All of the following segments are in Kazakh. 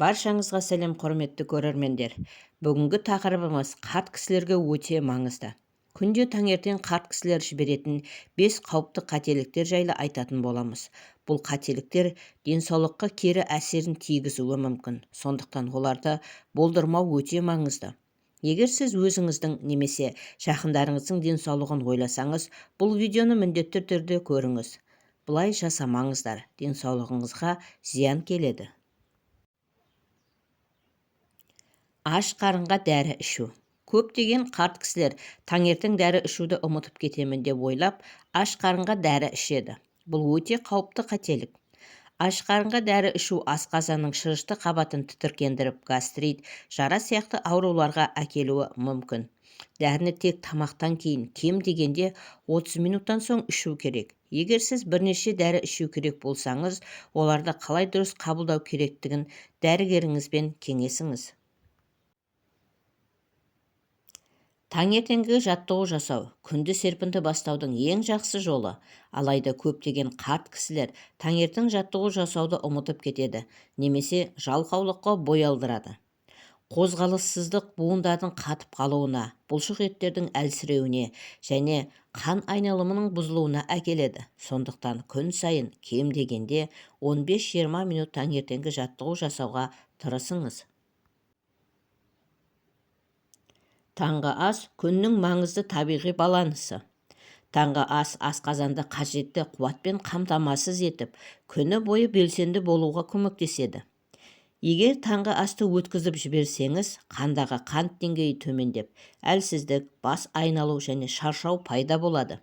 Баршаңызға сәлем, құрметті көрермендер. Бүгінгі тақырыбымыз қарт кісілерге өте маңызды. Күнде таңертең қарт кісілер жіберетін 5 қауіпті қателіктер жайлы айтатын боламыз. Бұл қателіктер денсаулыққа кері әсерін тигізуі мүмкін. Сондықтан оларды болдырмау өте маңызды. Егер сіз өзіңіздің немесе жақындарыңыздың денсаулығын ойласаңыз, бұл видеоны міндетті түрде көріңіз. Бұлай жасамаңыздар, денсаулығыңызға зиян келеді. Аш қарынға дәрі ішу. Көптеген қарт кісілер таңертең дәрі ішуді ұмытып кетемін деп ойлап, аш қарынға дәрі ішеді. Бұл өте қауіпті қателік. Аш қарынға дәрі ішу асқазанның шырышты қабатын тітіркендіріп, гастрит, жара сияқты ауруларға әкелуі мүмкін. Дәріні тек тамақтан кейін, кем дегенде 30 минуттан соң ішу керек. Егер сіз бірнеше дәрі ішу керек болсаңыз, оларды қалай дұрыс қабылдау керектігін дәрігеріңізбен кеңесіңіз. Таңертеңгі жаттығу жасау күнді серпінді бастаудың ең жақсы жолы. Алайда көптеген қарт кісілер таңертең жаттығу жасауды ұмытып кетеді, немесе жалқаулыққа бой алдырады. Қозғалыссыздық буындардың қатып қалуына, бұлшық еттердің әлсіреуіне және қан айналымының бұзылуына әкеледі. Сондықтан күн сайын кем дегенде 15-20 минут таңертеңгі жаттығу жасауға тырысыңыз. Таңғы ас күннің маңызды табиғи балансы. Таңғы ас асқазанды қажетті қуатпен қамтамасыз етіп, күні бойы белсенді болуға көмектеседі. Егер таңғы асты өткізіп жіберсеңіз, қандағы қант деңгейі төмендеп, әлсіздік, бас айналу және шаршау пайда болады.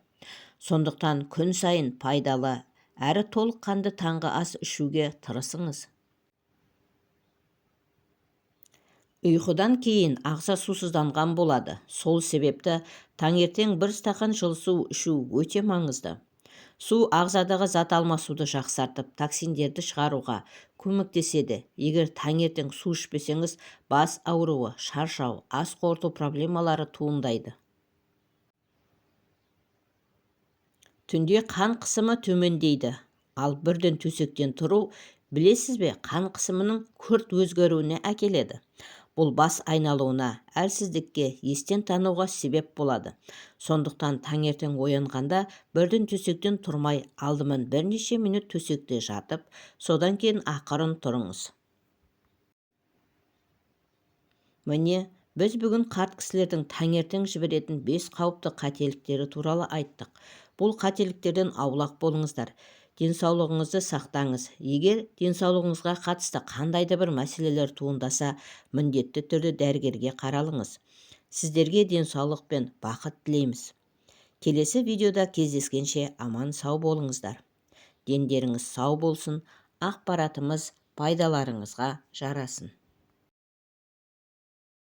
Сондықтан күн сайын пайдалы әрі толыққанды таңғы ас ішуге тырысыңыз. Ұйқыдан кейін ағза сусызданған болады. Сол себепті таңертең 1 стақан жылы су ішу өте маңызды. Су ағзадағы зат алмасуды жақсартып, токсиндерді шығаруға көмектеседі. Егер таңертең су ішпесеңіз, бас ауруы, шаршау, ас қорыту проблемалары туындайды. Түнде қан қысымы төмендейді. Ал бірден төсектен тұру, білесіз бе, қан қысымының күрт өзгеруіне әкеледі. Бұл бас айналуына, әлсіздікке, естен тануға себеп болады. Сондықтан таңертең оянғанда бірден төсектен тұрмай, алдымен бірнеше минут төсекте жатып, содан кейін ақырын тұрыңыз. Міне, біз бүгін қарт кісілердің таңертең жіберетін 5 қауіпті қателіктері туралы айттық. Бұл қателіктерден аулақ болыңыздар. Денсаулығыңызды сақтаңыз. Егер денсаулығыңызға қатысты қандайды бір мәселелер туындаса, міндетті түрде дәрігерге қаралыңыз. Сіздерге денсаулық пен бақыт тілейміз. Келесі видеода кездескенше аман сау болыңыздар. Дендеріңіз сау болсын, ақпаратымыз пайдаларыңызға жарасын.